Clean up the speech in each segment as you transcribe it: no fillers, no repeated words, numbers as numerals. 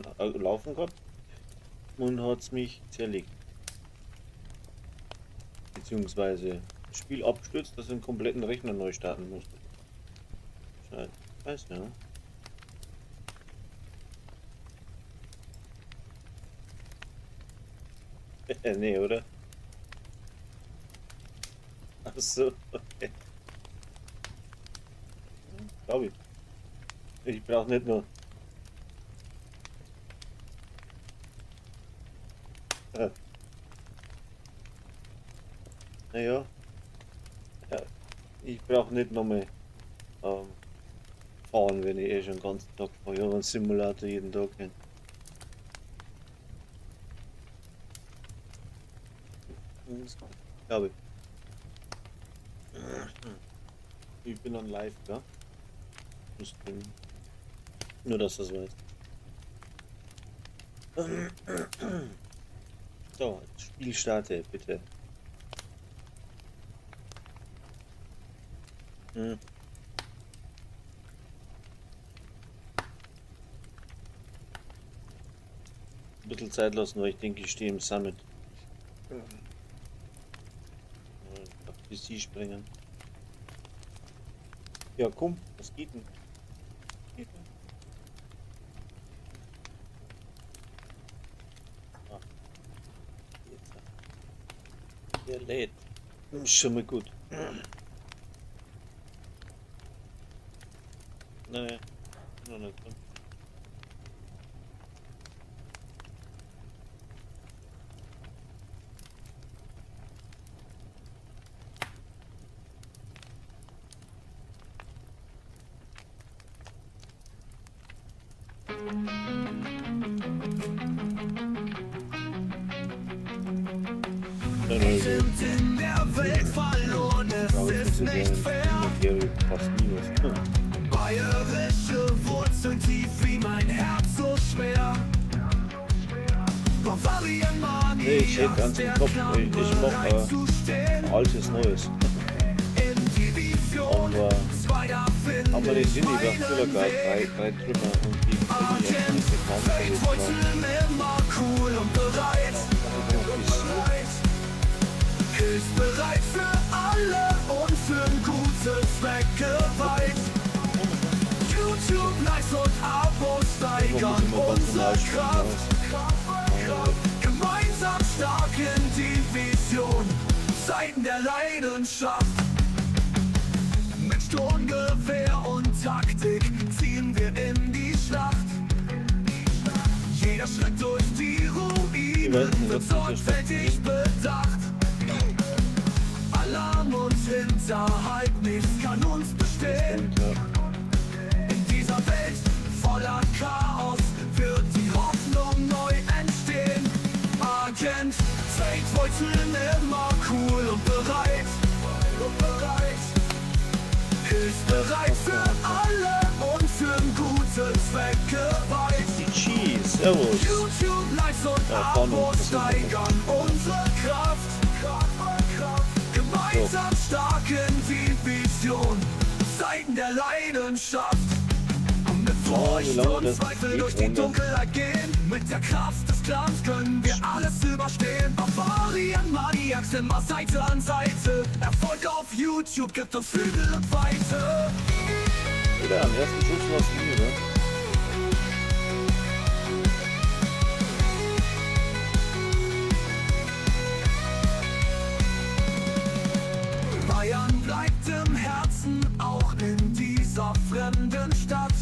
dann laufen gehabt und hat's mich zerlegt. Beziehungsweise das Spiel abstürzt, dass ich den kompletten Rechner neu starten musste. Scheiße. Weiß ja. Nee, oder? Ach so, okay. Glaube ich. Ich brauche nicht nur. Naja, ja, ich brauche nicht nochmal fahren, wenn ich eh schon den ganzen Tag fahre. Ich habe einen Simulator jeden Tag. Ja. Glaube ich. Ich bin on live, ja? Nur, dass das weiß. So, Spiel starte, bitte. Ein bisschen Zeit lassen, weil ich denke, ich stehe im Summit. Auf PC springen. Ja, komm, was geht denn? Geht denn? Ah, jetzt. Der lädt. Schon mal gut. Nein, noch nicht. Wir sind in der Welt verloren, es ist nicht fair. Bayerische Wurzeln tief wie mein Herz so schwer. Bavarian Mani, Nee, ich hätte ganz im Kopf, ich mache altes Neues. Aber die sind über Füllergeist, drei Trümmer und die immer cool und bereit. Ist bereit für alle und für einen guten Zweck geweiht. YouTube, Likes und Abos steigern unsere Kraft. Gemeinsam stark in die Vision, Zeiten der Leidenschaft. Mit Sturmgewehr und Taktik ziehen wir in die Schlacht. Jeder Schritt durch die Ruinen wird sorgfältig bedacht. Alarm und Hinterhalt, nichts kann uns bestehen. In dieser Welt voller Chaos wird die Hoffnung neu entstehen. Agent Fate Wurzeln immer cool und bereit. Ist bereit für alle und für einen guten Zweck geweiht. Die Cheese, servus. YouTube, Likes und Abos steigern unsere Kraft. Gemeinsam stark in die Vision, Zeiten der Leidenschaft. Und mit Furcht und Zweifel durch die Dunkelheit gehen. Mit der Kraft des Clans können wir alles überstehen. Bavarian Maniacs immer Seite an Seite. Erfolg auf YouTube gibt uns Flügel und Weite. Wieder am ersten Schuss was nie, ne? Bayern bleibt im Herzen, auch in dieser fremden Stadt.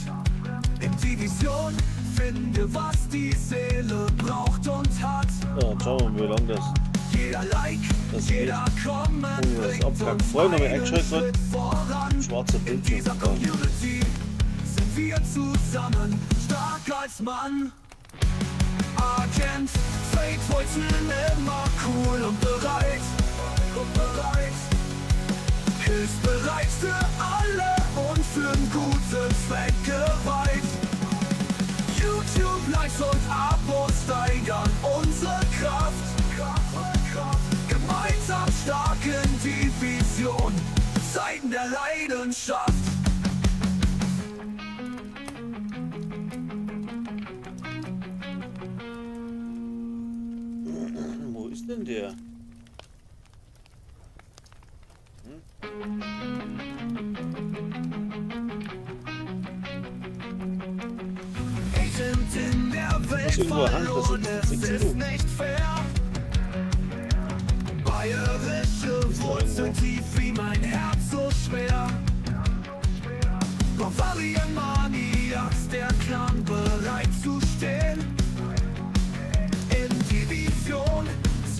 In die Vision finde, was die Seele braucht und hat. Ja, schauen wir mal, wie lang das Jeder Like, jeder Comment bringt uns vorher noch mal einen eingeschaltet wird. Schritt voran. Schwarzer In Bildschirm. dieser Community sind wir zusammen, stark als Mann. Agent Fate Wurzeln immer cool und bereit. Ist bereit für alle und für einen guten Zweck geweiht. YouTube, Likes und Abos steigern unsere Kraft. Gemeinsam stark in die Vision, Zeiten der Leidenschaft. ist denn der? Agent in der Welt irgendwo Hand, das verloren, ist es nichts ist genug. nicht fair. Bayerische Wurzeln tief wie mein Herz so schwer. Bavarian Maniacs, der Clan bereit zu stehen. In Division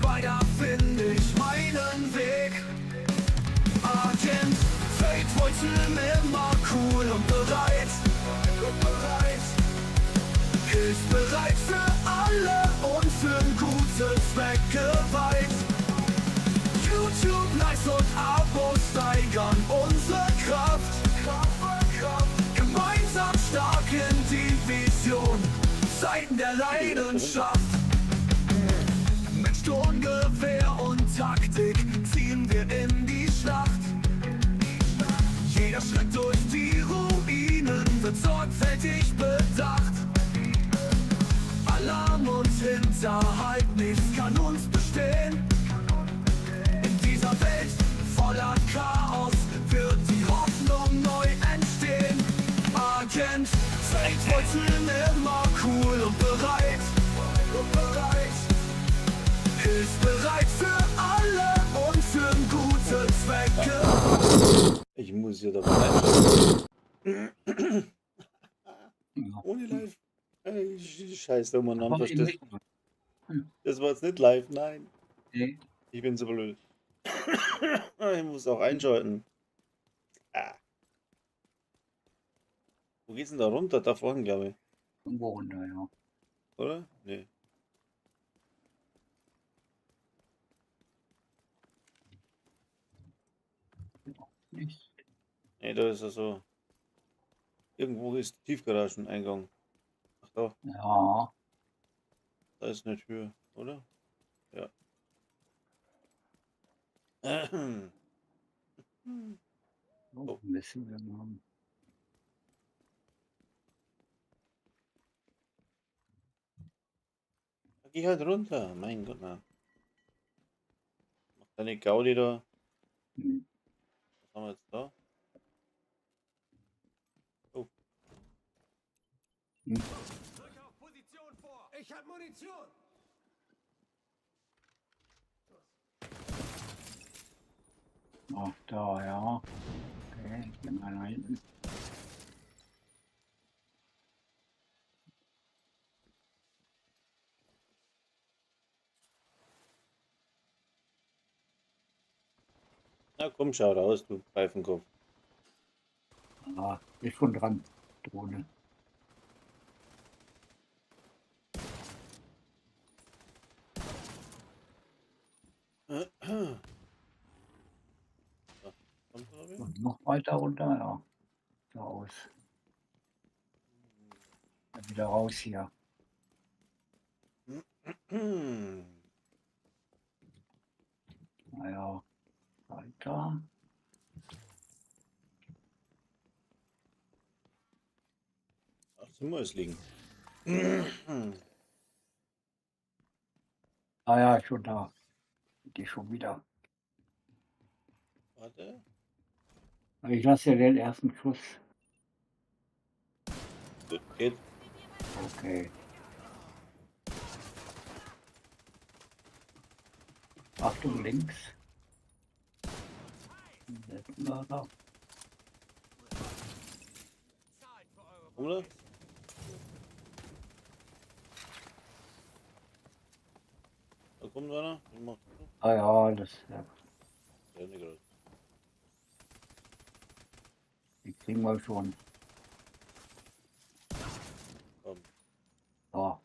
2, da find ich meinen Weg. Agent, Feldwurzeln immer cool und bereit. Hilfsbereit für alle und für ein gutes Zweck geweiht. YouTube, Likes und Abos steigern unsere Kraft. Gemeinsam stark in Division, Zeiten der Leidenschaft. Mit Sturmgewehr und Taktik ziehen wir in die Schlacht. Jeder Schritt durch die Ruinen wird sorgfältig bedacht. Alarm und Hinterhalt, nichts kann uns bestehen. In dieser Welt voller Chaos wird die Hoffnung neu entstehen. Agent, Feldwurzeln immer cool und bereit. Hilfsbereit für alle und für gute Zwecke. Ich muss hier dabei reinschauen. Ohne live. Ey, Scheiße, man Aber das. eben nicht. Das war jetzt nicht live, nein. Nee. Ich bin so blöd. Ich muss auch einschalten. Ah. Wo geht's denn da runter? Da vorne, glaube ich. Irgendwo runter, ja. Oder? Nee. Nicht. Nee, da ist er so. Irgendwo ist Tiefgarageneingang. Ach da, Ja. da ist eine Tür, oder? Ja. Oh, ein bisschen genommen. Da geh halt runter. Mein Gott, na. Mach deine Gaudi da. Hm. Was haben wir jetzt da? Oh. Hm. Drück auf Position vor. Ich hab Munition. Ach, da, ja. Okay, ich bin mal da hinten. Na komm, schau raus, du Pfeifenkopf. Ah, ist schon dran. Drohne. So, kommt er wieder? Und noch weiter runter, ja. Da aus. Dann wieder raus hier. Naja, weiter. Ach, zum Mäus liegen. Ah ja, schon da. Die schon wieder. Warte. Ich lasse ja den ersten Schuss. Gut, geht. Okay. Achtung, links. Setzen wir da. Oder? Da kommt einer. Ich mach Ah ja, das ja, ja nicht gerade. die kriegen wir schon. Komm. So.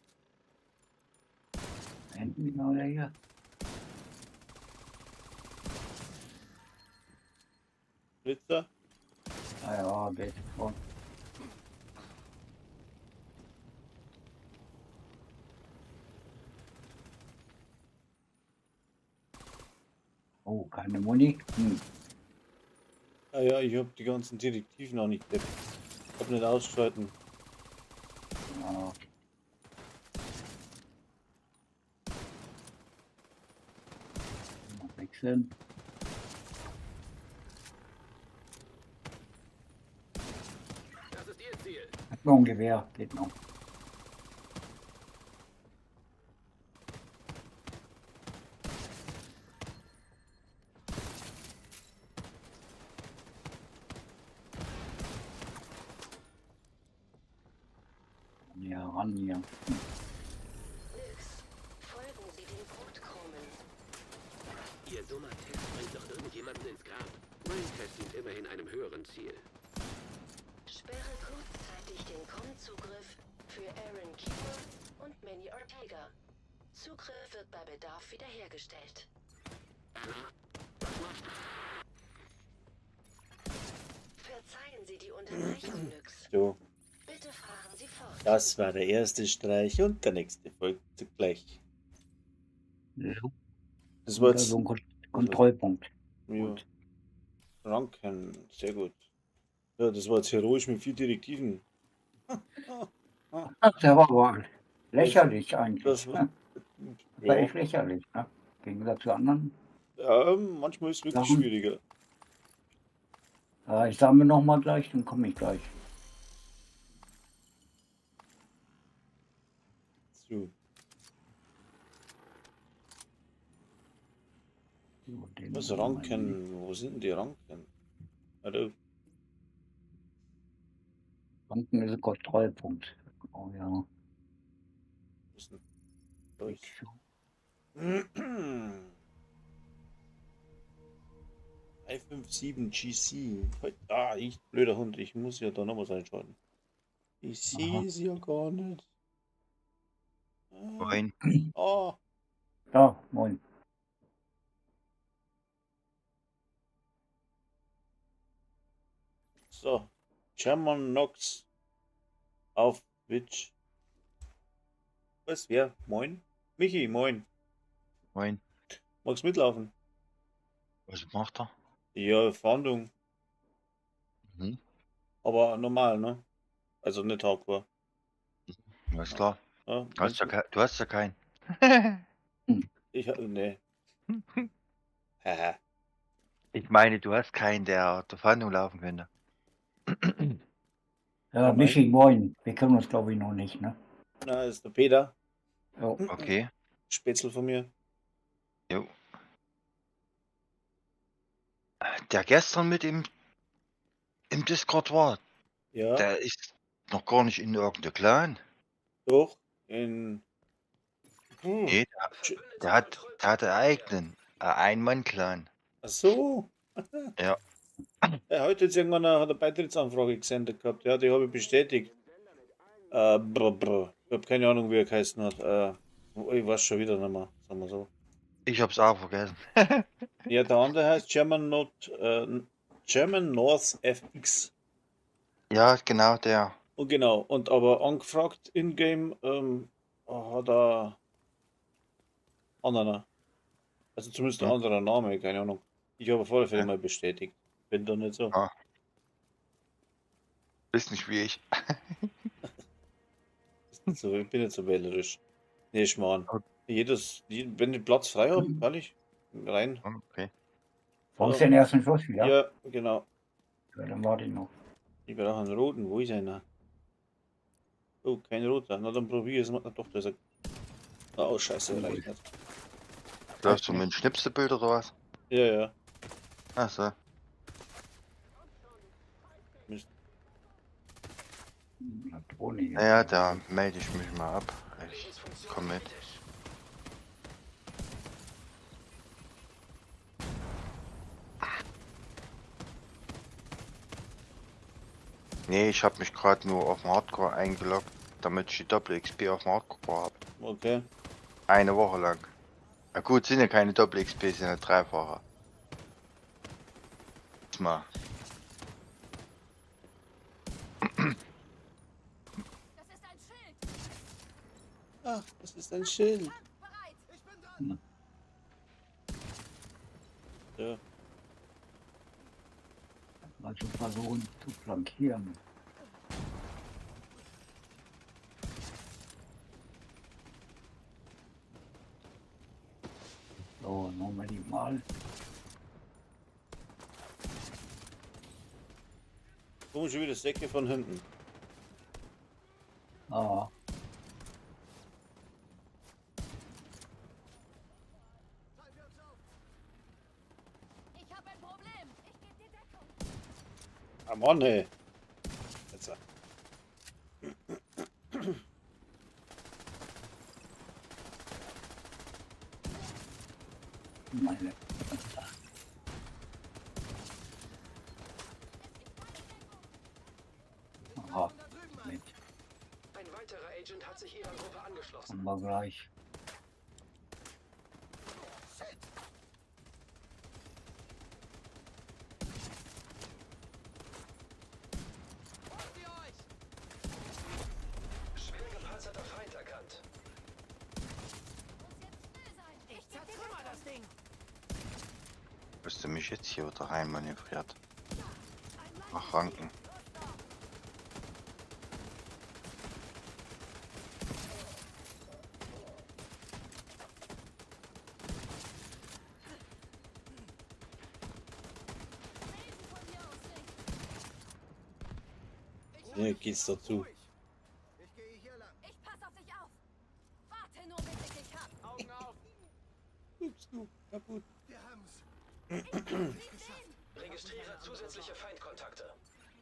Da hinten genau der hier. Blitzer. Ah ja, Bild von. Oh, keine Muni. Ah ja, ich hab die ganzen Detektiven noch nicht entdeckt. Hab nicht ausschalten. Ja. wechseln. Das ist Ihr Ziel. Hat noch ein Gewehr, geht noch. Ja, ran hier. Nix. Folgen Sie den Brotkrumen. Ihr dummer Test bringt doch irgendjemanden ins Grab. Mein Test dient immerhin einem höheren Ziel. Sperre kurzzeitig den COM-Zugriff für Aaron Keeper und Manny Ortega. Zugriff wird bei Bedarf wiederhergestellt. Verzeihen Sie die Unterbrechung, Nyx. So, Bitte fahren Sie fort. das war der erste Streich und der nächste folgt zugleich. So, Das war wieder jetzt so ein Kontrollpunkt. ja, Gut. Ranken, sehr gut. Ja, das war jetzt heroisch mit 4 Direktiven. Ach, der war aber lächerlich eigentlich. Das war, Das war ja, echt lächerlich, ne? Im Gegensatz zu anderen. ja, manchmal ist es wirklich Warum? schwieriger. Ja, ich sammle noch mal gleich, dann komme ich gleich. So, So, den was nehmen wir mal Ranken? Wo sind denn die Ranken? Also, Banken ist ein Kontrollpunkt. Oh ja. wo ist denn das? 357 GC. Ah, ich blöder Hund, ich muss ja da noch was einschalten. Ich sehe sie ja gar nicht. Moin. Ah, Ja, moin. so. German Nox auf Twitch. Was, wer? Moin? Michi, moin. Moin. Magst mitlaufen? Was macht er? Ja, Fahndung. Mhm. Aber normal, ne? Also nicht hardcore. Alles klar. Ja, Du hast ja keinen. nee. Haha. Ich meine, du hast keinen, der zur Verhandlung laufen könnte. Ja, Ja, Michi, moin. Wir kennen uns, glaube ich, noch nicht, ne? Na, ist der Peter. Jo. Okay. Spätzle von mir. Jo. Der gestern mit im Discord war, Ja, der ist noch gar nicht in irgendeinem Clan. doch. In. Nee, der hat einen eigenen. Ein Ein-Mann-Clan. Ach so. Ja. Ja, heute jetzt irgendwann hat eine Beitrittsanfrage gesendet gehabt. Ja, die habe ich bestätigt. Ich habe keine Ahnung, wie er geheißen hat. Ich weiß schon wieder nicht mehr, sagen wir so. Ich hab's auch vergessen. Ja, der andere heißt German North FX. Ja, genau der. Und genau, und aber angefragt in-game hat er anderen. Also zumindest ein Hm. anderer Name, keine Ahnung. Ich habe auf alle Fälle Ja. mal bestätigt. Bin da nicht so. Ah. Ist nicht wie ich. So, ich bin nicht so wählerisch. Nee, Schmarrn. Okay. Wenn ich Platz frei habe, kann ich rein. Okay. Brauchst du den ersten Schuss wieder? Ja, genau. Ja, dann warte ich noch. Ich brauche einen roten. Wo ist einer? Oh, kein roter. Na, dann probiere ich es mal. Doch, da ist er. Oh, scheiße, reicht nicht. Läufst du mit einem Schnipselbild oder was? Ja, ja. Ach so. Na, Drohne hier. Naja, da melde ich mich mal ab. Ich komm mit. Nee, ich habe mich gerade nur auf dem Hardcore eingeloggt, damit ich die Doppel-XP auf dem Hardcore habe. Okay. Eine Woche lang. Na gut, sind ja keine Doppel-XP, sind ja dreifache. Mal. Ach, das ist ein Schild. Ja. Also versuchen zu flankieren. So, nehmen wir die mal. Komisch wie das Decke von hinten. Ah, Ich habe ein Problem. Ich gebe dir Deckung. Ah, Mann, ey. Jetzt. meine. Aha, mit. Ein weiterer Agent hat sich ihrer Gruppe angeschlossen. Haben wir gleich. Schwer gepanzerter Feind erkannt. Ich zertrümmer das Ding. Hast du mich jetzt hier wieder rein manövriert? Ach, Ranken. Hier geht's dazu. Ich pass auf dich auf. Warte nur, bis ich dich hab. Augen auf. Ups, du, kaputt. Registriere zusätzliche Feindkontakte.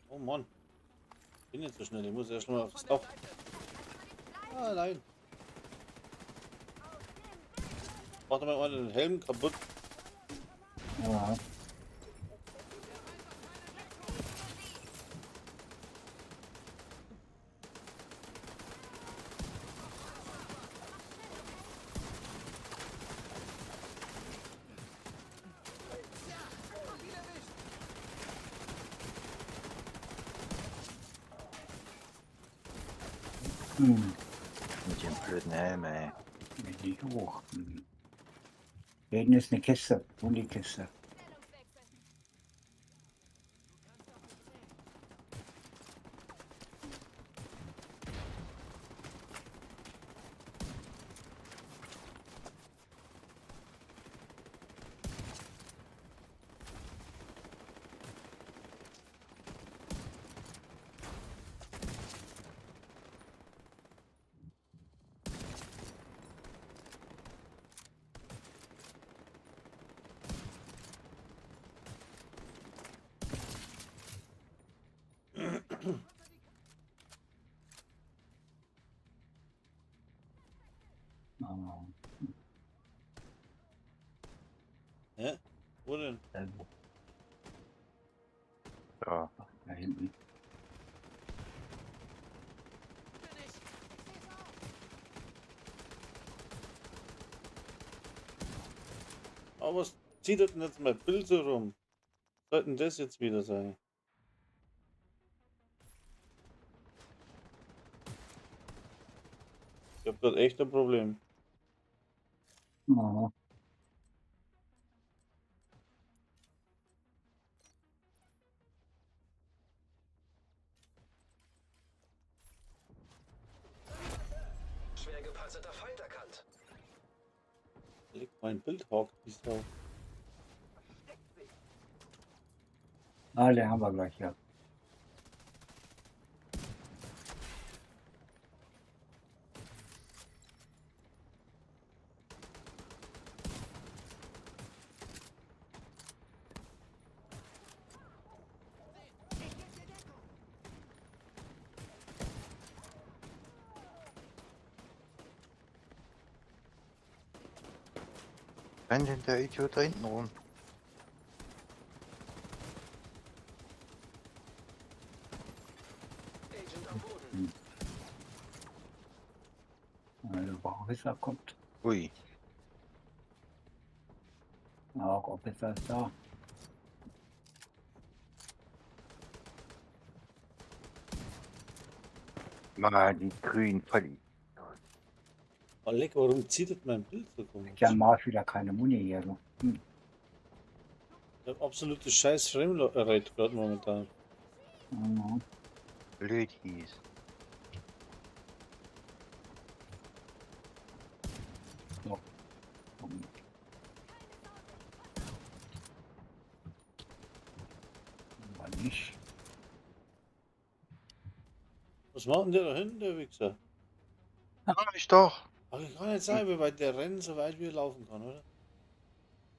Oh Mann. Bin nicht so schnell, ich muss erst mal aufs Dach. Ah, nein. Macht mal den Helm kaputt. Ja, Mit dem blöden Helm, ey. mit die hoch. Da hinten ist eine Kiste. Und die Kiste. Stellungswechsel. Ah, Hä? Wo denn? Ja. da hinten. Aber was zieht das denn jetzt mein Bild so rum? Was soll denn das jetzt wieder sein? Ich hab dort echt ein Problem. Ah, Schwer gepanzerter Feind erkannt. Leg mein Bild hakt, die Sau. alle haben wir gleich, ja. Rennt denn der Idiot da hinten rum? Agent am Boden. Also, Officer kommt. Ui. Auch Officer ist da. Mann, die grünen Polly. Oh, leck, warum zieht das mein Bild so komisch? Ja, Marsch wieder keine Muni hier. So. Ich hab absolutes scheiß Framerate gerade momentan. Mhm. Blöd hieß. machen der da hinten, der Wichser? Sag ich doch. Aber ich kann nicht sein, wie weit der rennt, so weit wie er laufen kann, oder?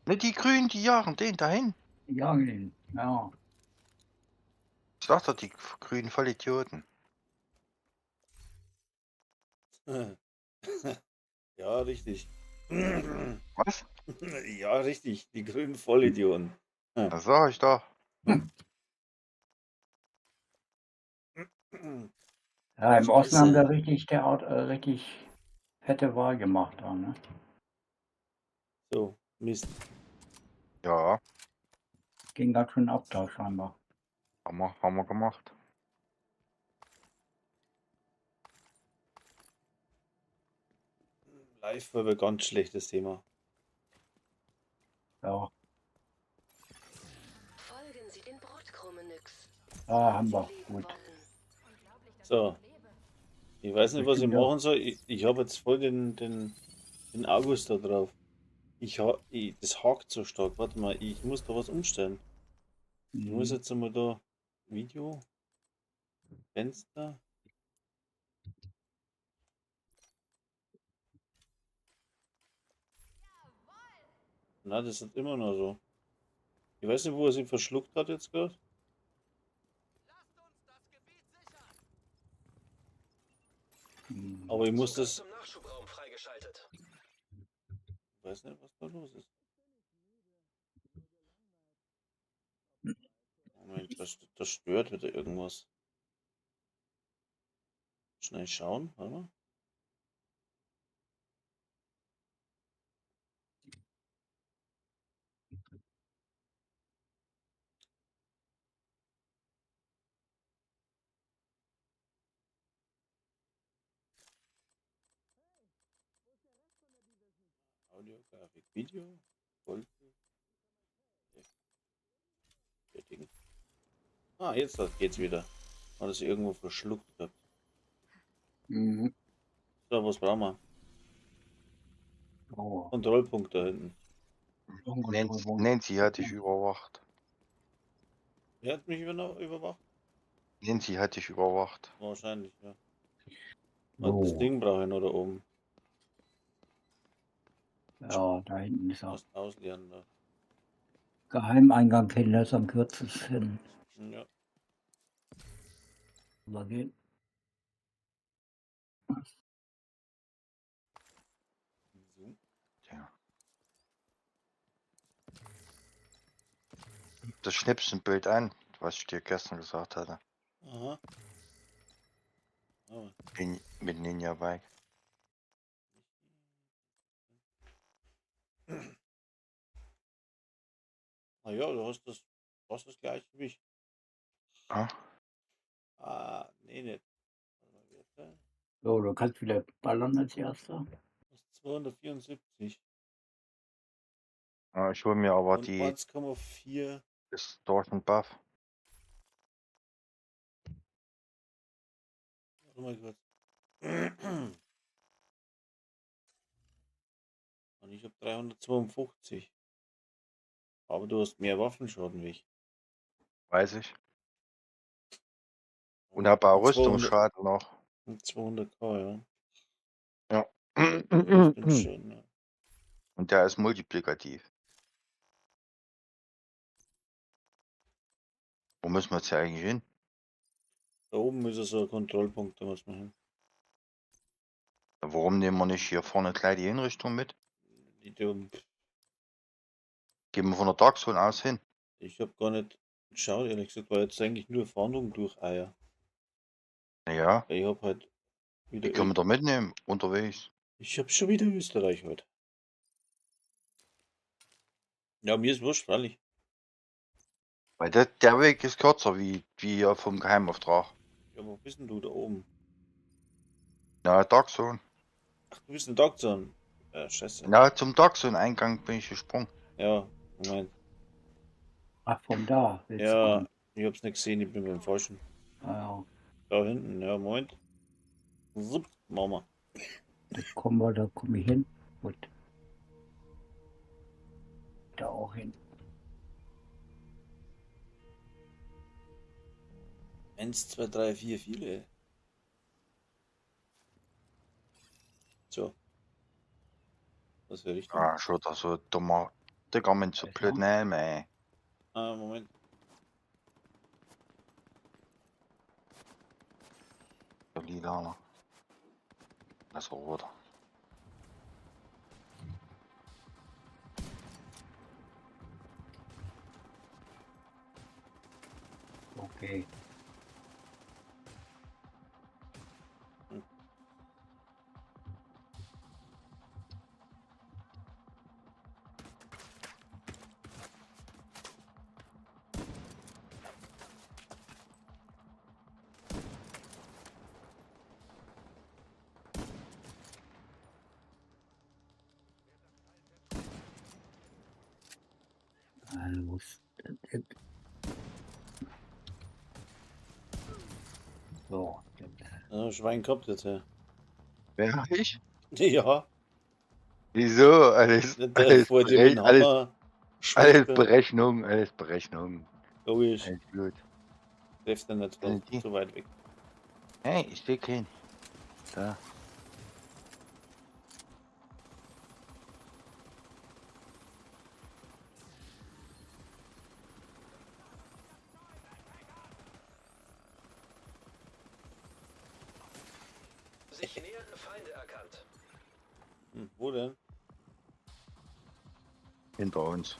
Ne, die Grünen, die jagen den dahin. Die jagen ihn. Ja. Ich sag doch, die grünen Vollidioten. Ja, richtig. Was? Ja, richtig. Die grünen Vollidioten. Das sag ich doch. Ja, im Osten Scheiße. haben wir richtig fette Wahl gemacht da, ne? So, Mist. Ja, Ging ganz schön ab da scheinbar. haben wir gemacht. Live war aber ganz schlechtes Thema. Ja, Folgen Sie den Brotkrumen, Nyx. da haben Sie wir. leben Gut. wollen. Unglaublich, dass So. ich noch lebe. Ich weiß nicht, was ich Bestimmt, ja. machen soll. Ich habe jetzt voll den August da drauf. Das hakt so stark. Warte mal, ich muss da was umstellen. Ich muss Mhm. jetzt einmal da Video, Fenster. Na, das ist immer noch so. Ich weiß nicht, wo er sich verschluckt hat jetzt gerade. Mhm. Aber ich muss das. Zum Nachschubraum freigeschaltet. Ich weiß nicht, was da los ist. Moment, das stört wieder irgendwas. Schnell schauen, warte mal. Audiografik, Video, Folgen, bestätigen. Ah, jetzt geht's wieder. Hat es irgendwo verschluckt gehabt. Mhm. So, was brauchen wir? Oh, Kontrollpunkt da hinten. Unkontrollierbar. Nancy hat dich überwacht. Wer hat mich überwacht? Nancy hat dich überwacht. Wahrscheinlich, ja. So. Das Ding brauche ich noch da oben. Ja, da hinten ist er. Was auslernen da. Geheimeingang finden, das ist am kürzesten. Ja. Mal gehen. So. Ja. Das Schnipsenbild an, was ich dir gestern gesagt hatte. Aha. Aber Mit Ninja Bike. ah ja, du hast das gleiche wie ich. Ah, Ah, nee, nicht. Warte mal, wie ist der? So, du kannst wieder ballern als Erster. Das ist 274 ich hol mir aber und die 1,4. Distortion Buff. Warte mal kurz. Und ich habe 352. Aber du hast mehr Waffenschaden wie ich. Weiß ich. Und hab auch Und 200 Rüstungsschaden noch. und 200k, ja. Ja. Das stimmt schon, ja. Und der ist multiplikativ. Wo müssen wir jetzt hier eigentlich hin? Da oben ist so ein Kontrollpunkt, da muss man hin. Warum nehmen wir nicht hier vorne gleich die Hinrichtung mit? Gehen wir von der Dark Zone aus hin. Ich habe gar nicht geschaut, ehrlich gesagt, weil jetzt eigentlich nur Fahndung durch Eier. Ja, Ich habe halt wieder. die können wir da mitnehmen, unterwegs. Ich habe schon wieder Österreich heute. Ja, mir ist wurscht, freilich. Weil der Weg ist kürzer wie hier vom Geheimauftrag. Ja, wo bist denn du da oben? Ja, Dark Zone. Ach, du bist ein Doktor. Ja, scheiße. Ja, zum Dark Zone Eingang bin ich gesprungen. Ja, Moment. Ach, von da. willst du Ja, kommen. ich hab's nicht gesehen, ich bin beim Falschen. Ja, Da hinten, ja, Moment. Zup, Mama. da komme ich hin. Gut. Da auch hin. 1, 2, 3, 4, viele. So. Das wäre richtig. Ah, schon da so dummer. Digga, mit so blöd Namen, ey. Moment. Der Lila. Also rot. Okay. Muss so, Schwein gehabt jetzt, ja. Wer? Ich? Ja, Wieso? Alles, der vor dir mit dem Hammer. alles schwingt, Berechnung, alles Berechnung. logisch. Alles gut. Trifft er nicht Sind die? zu weit weg. Hey, ich seh keinen. Da. Sich nähernde Feinde erkannt. Wo denn? Hinter uns.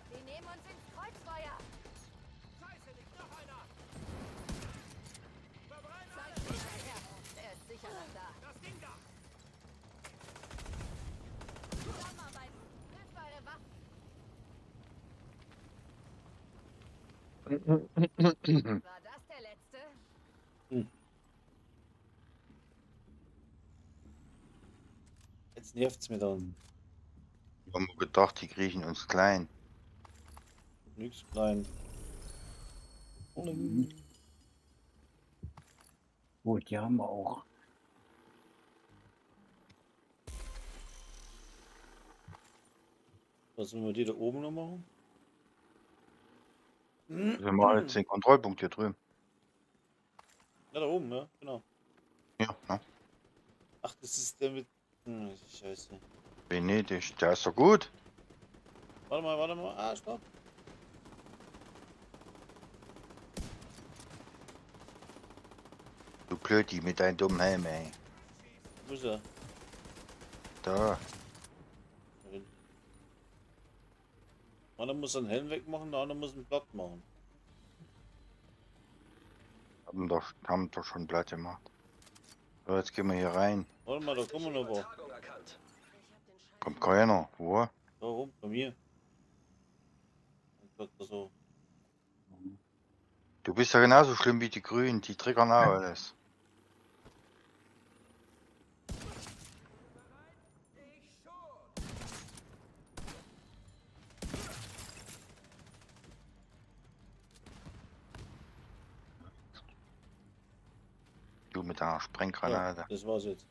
Sie nehmen uns ins Kreuzfeuer. Scheiße, nicht noch einer. Zeig mir mal her. Er ist sicher noch da. Das Ding da. Zusammenarbeiten. Hilft eure Waffen. War das der letzte? Jetzt nervt's mir dann. Wir haben gedacht, die kriechen uns klein. Nix klein. gut, die haben wir auch. Was wollen wir die da oben noch machen? Wir machen jetzt den Kontrollpunkt hier drüben. Ja, da oben, ja, genau. Ja, ne? Ach, das ist der mit. Scheiße. Venedig, der ist doch gut. Warte mal, warte mal. Ah, stopp. Du Klöti mit deinem dummen Helm, ey. Wo ist er? Da. Einer muss einen Helm wegmachen, der andere muss einen Blatt machen. Haben doch schon Blatt gemacht. So, jetzt gehen wir hier rein. Warte mal, da kommen wir noch was. Übertragung erkannt. Kommt keiner. Wo? Da oben, bei mir. Und das so. Du bist ja genauso schlimm wie die Grünen. Die triggern auch alles. Du mit deiner Ja, Sprenggranate. das war's jetzt.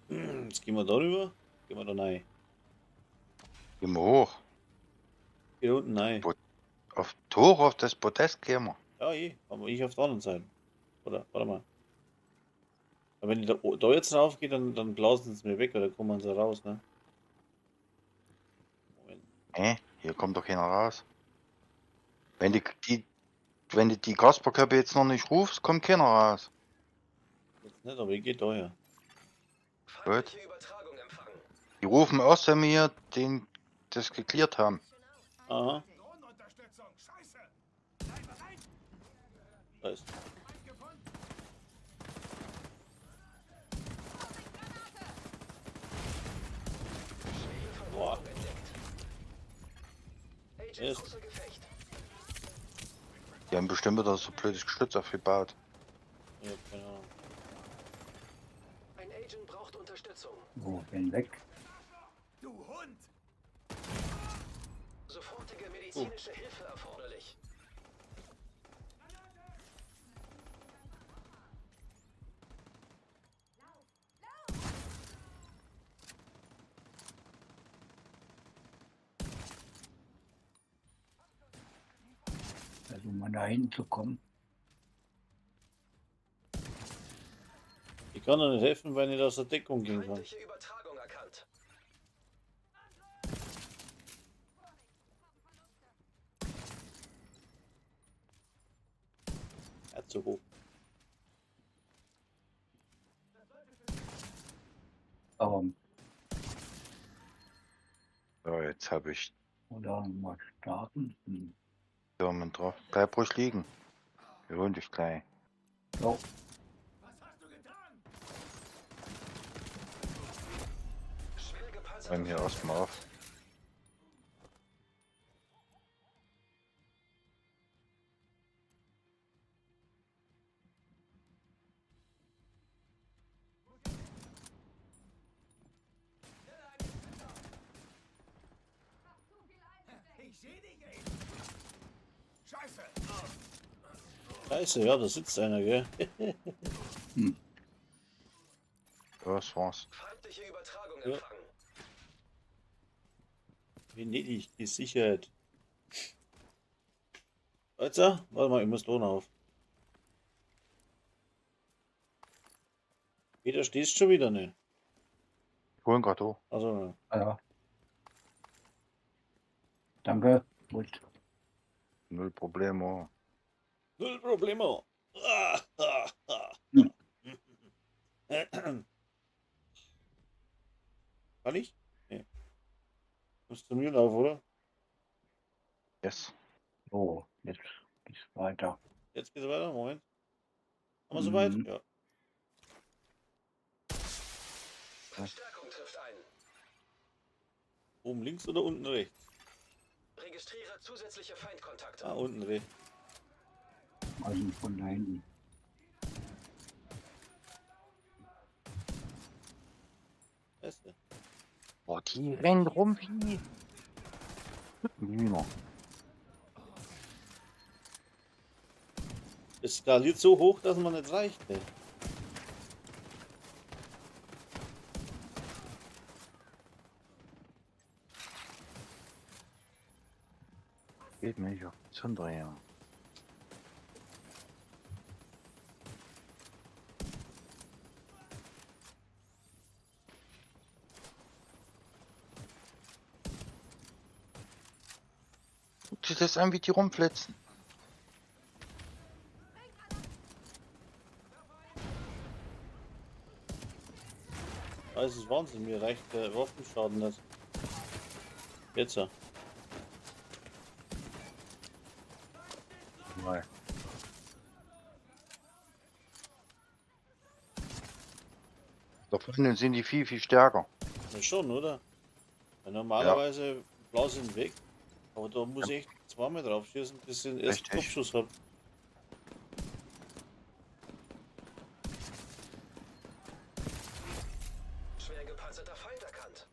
Jetzt gehen wir da rüber. Gehen wir da rein. Gehen wir hoch. Hier unten rein. Hoch auf das Podest gehen wir. Ja, aber ich auf der anderen Seite. Oder, warte mal. Aber wenn ich da jetzt rauf geht, dann blasen sie mir weg oder kommen sie raus, ne? Moment. Hier kommt doch keiner raus. Wenn du die Kasperköpfe jetzt noch nicht rufst, kommt keiner raus. Jetzt nicht, aber ich gehe da her. Feindliche Übertragung empfangen. Die rufen erst, wenn wir das geklärt haben. Aha. Da ist. Boah. Agent Yes. außer Gefecht. Die haben bestimmt wieder so blödes Geschütz aufgebaut. Ich hab keine Ahnung. Ein Agent braucht Unterstützung. So, bin weg. Du Hund! Sofortige medizinische Hilfe erforderlich. um mal da hinzukommen. Ich kann doch nicht helfen, weil ich nicht aus der Deckung gehen kann. Feindliche Übertragung erkannt. Ja, zu hoch. Aber So, jetzt habe ich oder mal starten. Türmen drauf. Bleib ruhig liegen. Wir holen dich gleich. So, Schwer gepanzerter Räum hier erstmal auf. Ich seh dich, ey. Scheiße. Scheiße, ja, da sitzt einer, gell? Das war's. Feindliche Übertragung Ja. empfangen. Venedig, die Sicherheit. Weiter? Warte mal, ich muss Ton auf. Peter, stehst schon wieder, ne? Holen gerade hoch. Also, ja. Danke. Gut. Null Problemo. null Problemo. Hm. Kann ich? Nee. Musst zu mir laufen, oder? Yes. So, jetzt geht's weiter. Jetzt geht's weiter, Moment. Haben wir soweit? Mhm. Ja. Verstärkung trifft ein. Oben links oder unten rechts? Registriere zusätzliche Feindkontakte. Ah, unten rechts. Also von da hinten. Beste. Boah, die rennen rum wie. Hühner. Es skaliert so hoch, dass man nicht reicht. Ne? Geht mir nicht auf die Zünder her. Guck dir das an, wie die rumflitzen. Das ist Wahnsinn, mir reicht der Waffenschaden nicht. Jetzt ja. Nein. Da vorne sind die viel, viel stärker. Ja, schon, oder? Weil normalerweise blasen weg. Aber da muss ich echt zweimal drauf schießen, bis ich den ersten Richtig. Kopfschuss habe. Schwer gepanzerter Feind erkannt.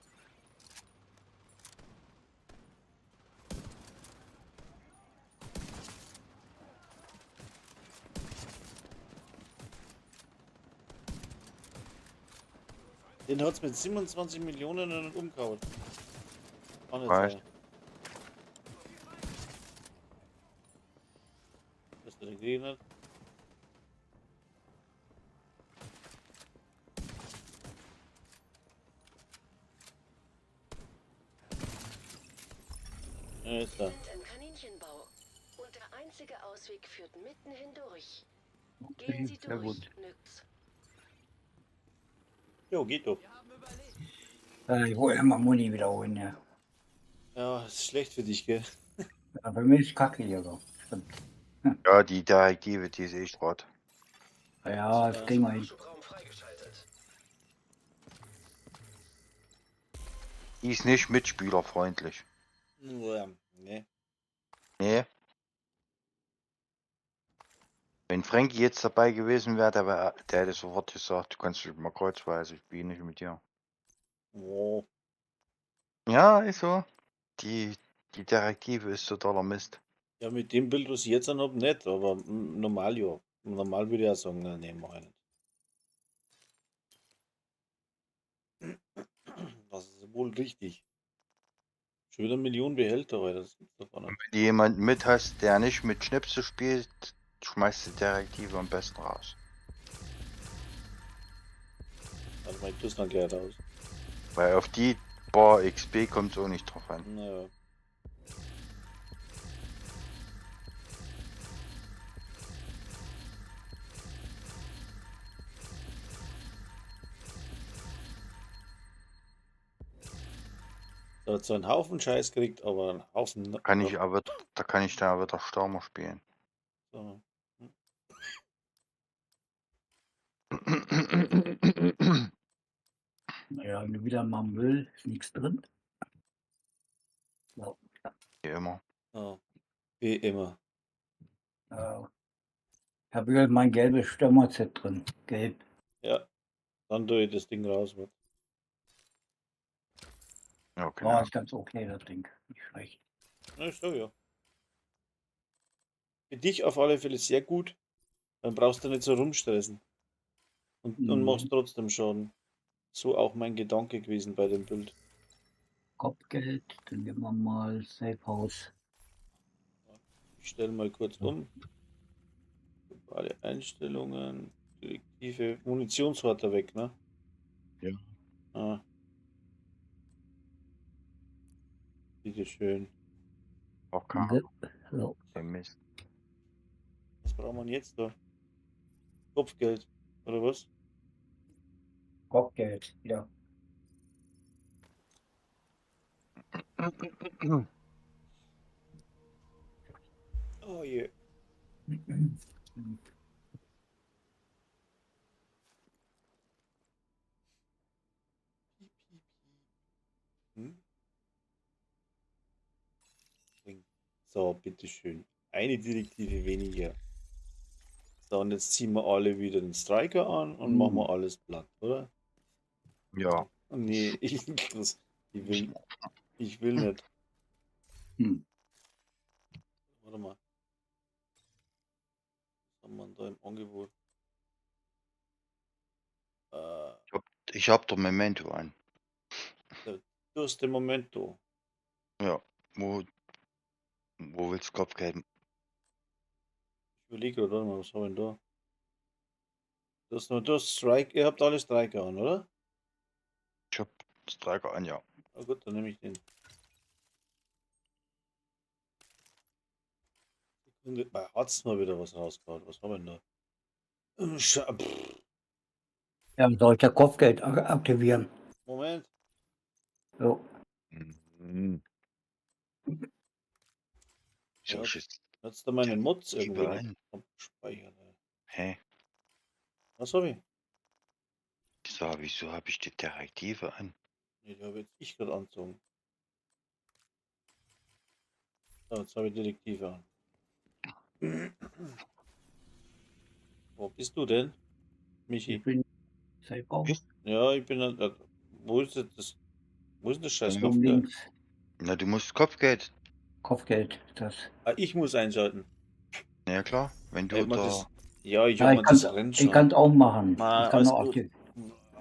Den hat es mit 27 Millionen umgehauen. Kann nicht Weiß. sein. Dass der den gekriegt hat. Ja, jetzt da. Wir sind im Kaninchenbau. Und der einzige Ausweg führt mitten hindurch. Gehen Sie Sehr durch, gut. nütz. Jo, geht doch. Ich wollte immer Muni wiederholen, ja. Ja, ist schlecht für dich, gell? Ja, bei mir ist kacke hier so. Stimmt. Ja, die Direktive, die sehe ich gerade. Ja, das kriegen wir hin. Nachschubraum freigeschaltet. Die ist nicht mitspielerfreundlich. Ja, ne. Nee. Wenn Frankie jetzt dabei gewesen wäre, der hätte sofort gesagt, du kannst mich mal kreuzweise, ich spiele nicht mit dir. Oh, Ja, ist so. Die Direktive ist totaler Mist. ja, mit dem Bild, was ich jetzt an habe, nicht, aber normal ja. Normal würde ich auch sagen, nein, nee, mach ich nicht. Das ist wohl richtig. Schon wieder 1 Million Behälter, Alter. Das gibt's doch gar nicht. Wenn du jemanden mit hast, der nicht mit Schnipsel spielt, schmeißt du direkt die am besten raus. Also mal, ich tu's dann gleich raus. Weil auf die Bar XP kommt es auch nicht drauf an. Naja. Da hat so einen Haufen Scheiß gekriegt, aber einen Haufen. Da kann ich dann aber wieder Stürmer spielen. So. Ja, wenn du wieder mal Müll, ist nichts drin. So, Wie immer. Ja. Wie immer. ich habe wieder mein gelbes Stürmerset drin. Gelb. Ja. Dann tue ich das Ding raus. Wird. Ja, Oh, genau. ist ganz okay, das Ding. Nicht schlecht. Ja, ich sag ja. Für dich auf alle Fälle sehr gut. Dann brauchst du nicht so rumstressen. Und machst trotzdem Schaden. So auch mein Gedanke gewesen bei dem Bild. Kopfgeld, dann nehmen wir mal Safe House. Ich stelle mal kurz um. Alle Einstellungen. Direktive Munitionssorte weg, ne? Ja. Ah. Bitteschön. Okay. So, Den Mist. Was brauchen wir denn jetzt da? Kopfgeld, oder was? Kopfgeld, ja. Oh je. Hm? So, bitteschön. Eine Direktive weniger. So, und jetzt ziehen wir alle wieder den Striker an und machen wir alles platt, oder? Ja. Nee, ich will nicht. Hm. Warte mal. Was haben wir denn da im Angebot? Ich hab doch Memento an. Du hast den Momento. Ja. Wo willst du Kopfgeld? Ich überlege gerade, warte mal, was haben wir denn da? Du hast Strike, ihr habt alle Striker an, oder? Ich hab Striker an, ja. Na gut, dann nehme ich den. Sekunde, hat's mal wieder was rausgehauen. Was haben wir denn da? Ja, soll ich ja Kopfgeld aktivieren. Moment. So. Mhm. Ja. So, jetzt Hat's da meine Mods irgendwo überall. nicht abgespeichert? Hä? Was habe ich? So, wieso habe ich die Direktive an? Nee, die habe jetzt ich gerade angezogen. So, jetzt habe ich Detektive an. Wo bist du denn, Michi? Ich bin Safe House. Ja, ich bin wo ist das? Wo ist das scheiß Oben Knopf? links. Na, du musst Kopfgeld. Kopfgeld, das. Ah, ich muss einschalten. Ja klar, wenn du Ey, man, da. das, ja, ich Ja, habe ich mir das kann Rennen ich kann's auch machen. Ma, Ich kann alles auch gut. aktivieren.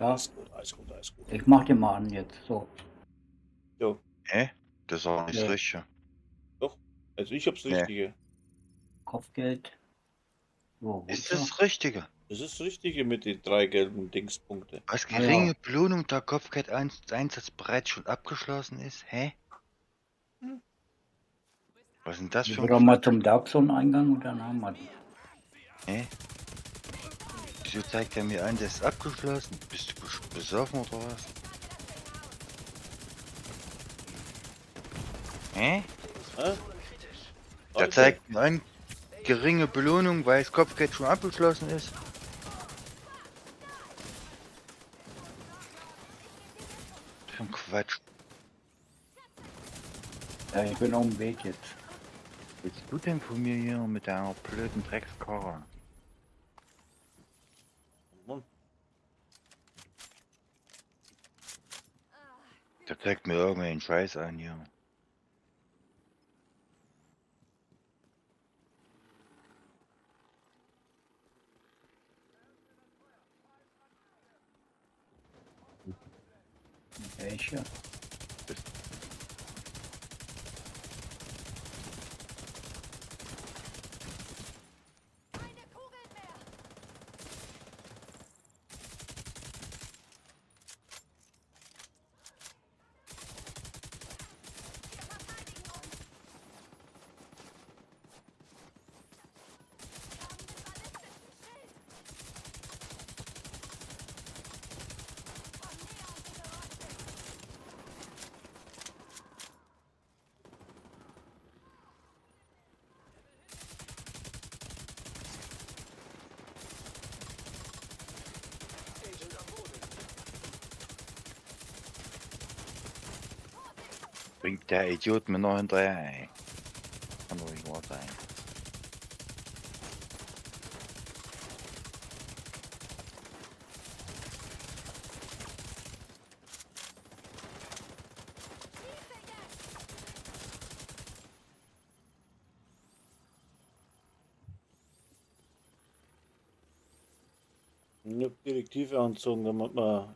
Ja. Alles gut, alles gut, alles gut. Ich mach den mal an jetzt. So. Jo, Hä? Das ist auch nicht Ja. richtig. doch. Also ich hab's Nee. Richtige. Kopfgeld. So, Ist runter. das Richtige? Das ist das Richtige mit den 3 gelben Dingspunkte. Was Ah, ja. geringe Belohnung der Kopfgeldeinsatz bereits schon abgeschlossen ist? Hä? Was ist denn das Ich für will doch ein mal zum Dark Zone Eingang und dann haben wir die. Hä? Wieso zeigt er mir an, das ist abgeschlossen? Bist du besoffen oder was? Hä? Hä? Der zeigt mir an, geringe Belohnung, weil das Kopfgeld schon abgeschlossen ist. Für ein Quatsch. Ja, ich bin auf dem Weg jetzt. Willst du denn von mir hier mit deiner blöden Dreckskarre? Mann. Der zeigt mir irgendeinen Scheiß an hier. Welche? Bringt der Idiot mir noch hinterher, ey. Kann doch nicht wahr sein. Ich hab Direktive angezogen,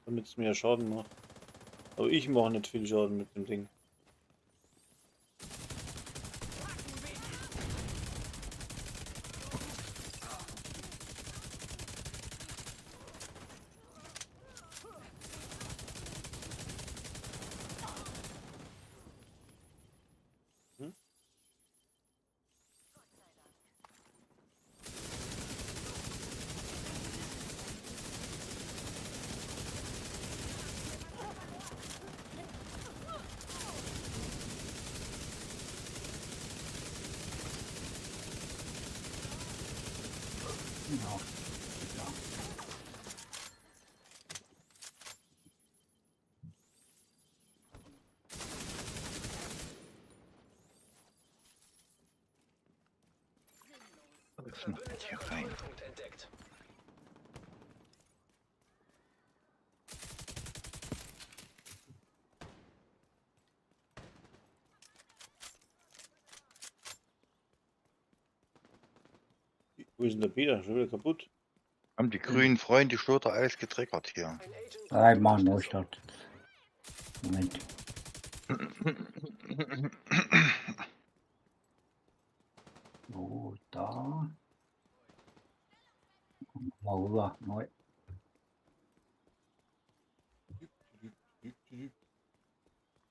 damit es mehr Schaden macht. Aber ich mache nicht viel Schaden mit dem Ding. Hm? Ja. Ja. Was macht das hier rein? Punkt entdeckt. Wo ist denn der Peter? Schon wieder kaputt? Haben die grünen Freunde Schlotter alles getriggert hier. Ein Agent Dreimal Neustart. Moment. So, da. Mal rüber. Neu.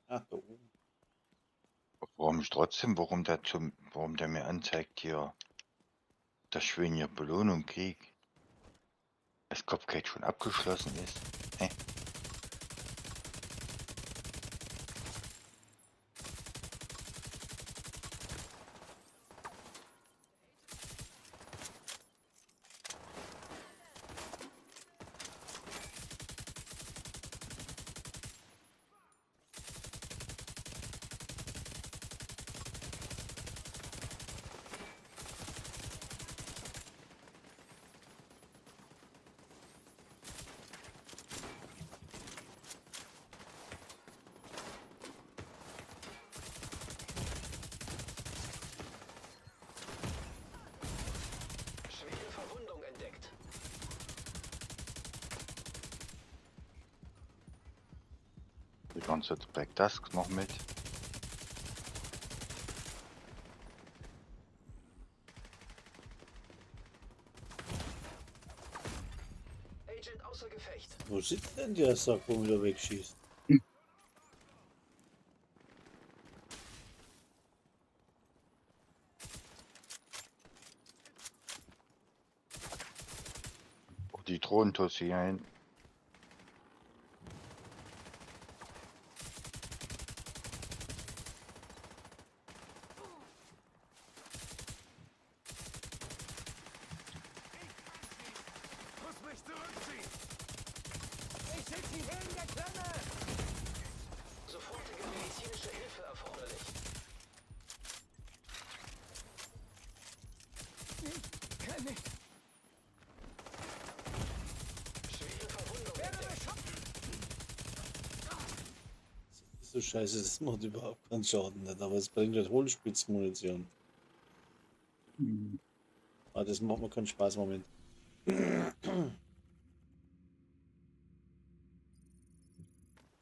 Ach, da oben. Warum der mir anzeigt hier, dass schön hier Belohnung krieg. Das Kopfgeld schon abgeschlossen ist. Hä? schwere Verwundung entdeckt. Die ganze Black Dusk noch mit. Agent außer Gefecht. Wo sitzt denn der Sack, wo wieder wegschießt? Oh, die Drohnentusse hier hin. Muss mich zurückziehen. Ich schicke sie hin, der Klemme! Sofortige medizinische Hilfe erforderlich. Kenn ich! Schwere Verwundung Werde entdeckt. beschossen! So scheiße, das macht überhaupt keinen Schaden nicht, aber es bringt halt Hohlspitzmunition. Hm. Ah, das macht mir keinen Spaß im Moment.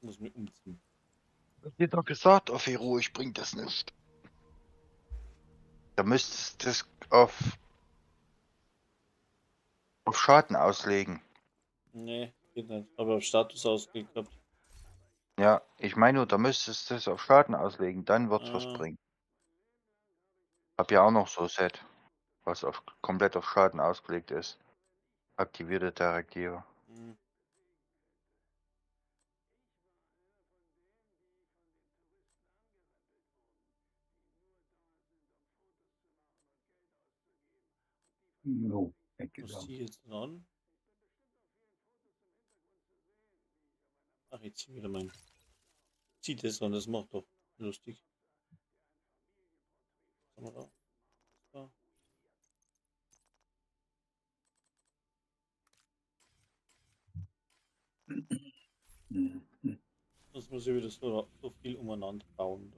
Muss mich umziehen. Hab dir doch gesagt, auf Hero, ich bring das nicht. Da müsstest du das auf Schaden auslegen. Nee, geht nicht. Aber auf Status ausgelegt gehabt. Ja, ich meine nur, da müsstest du das auf Schaden auslegen, dann wird's was Ah. bringen. Hab ja auch noch so ein Set, was komplett auf Schaden ausgelegt ist. Aktivierte Direktive. Hm. Jo, Was weggegangen. zieh ich jetzt noch an? Ach, ich zieh wieder mein. Zieh das an, das macht doch. Lustig. Was haben wir da? Da. Mhm. Sonst muss ich wieder so viel umeinander bauen.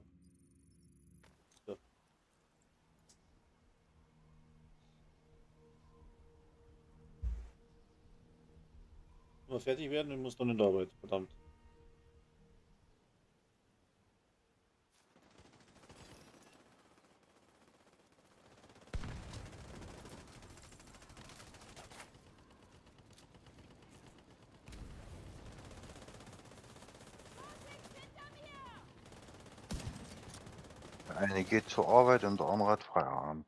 So. Wenn wir fertig werden, dann muss dann in der Arbeit, verdammt. Der eine geht zur Arbeit und der andere hat Feierabend.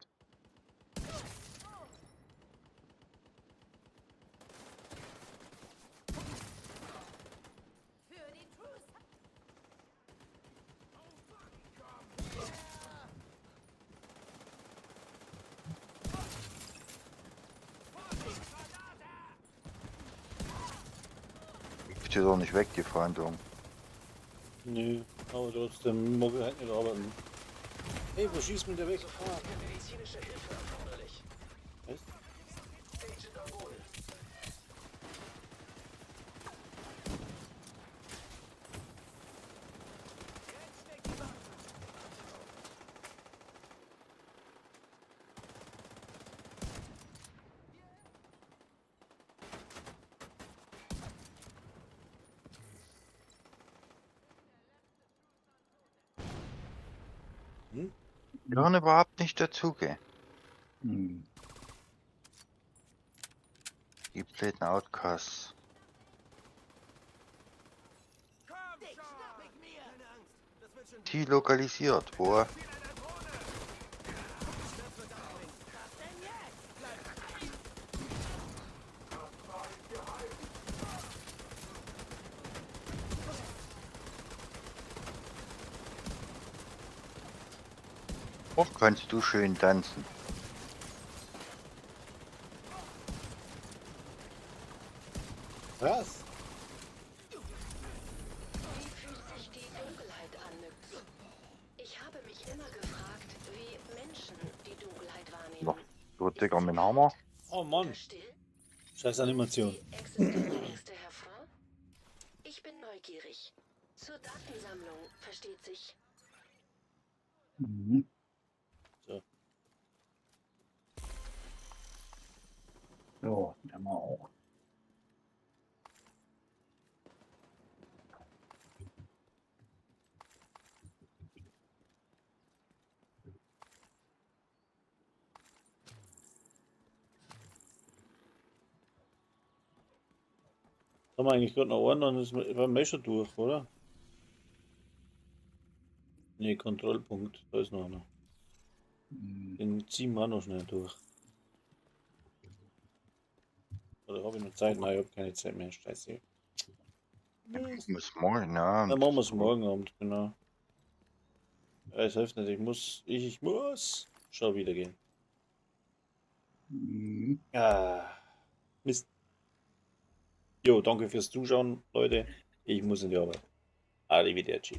Für die Truth. Ich bin doch nicht weg, die Verhandlung. Nö, aber trotzdem mag ich halt nicht arbeiten. Hey, wo schießt mir der weg? Ah, Medizinische Hilfe erforderlich. was? Agent am Boden. Hm? Wir hören überhaupt nicht dazugehen. Mhm. Die blöden Outcasts. Die lokalisiert, wo? Och, kannst du schön tanzen. Was? Wie fühlt sich die Dunkelheit an, Nyx? Ich habe mich immer gefragt, wie Menschen die Dunkelheit wahrnehmen. So dicker mit dem Hammer. Oh Mann, Still? scheiß Animation. Die Existenzängste hervor? Ich bin neugierig. Zur Datensammlung, versteht sich. Mhm. So. So, der mal auch. Haben wir eigentlich gerade noch einen, dann ist wir schon durch, oder? Ne, Kontrollpunkt, da ist noch einer. Mhm. Den ziehen wir auch noch schnell durch. Oder habe ich noch Zeit? Nein, ich habe keine Zeit mehr, scheiße. Muss morgen Abend. Dann machen wir es morgen Abend, genau. Ja, es hilft nicht, ich muss schon wieder gehen. Mhm. Ah, Mist. Jo, danke fürs Zuschauen, Leute. Ich muss in die Arbeit. Arrivederci.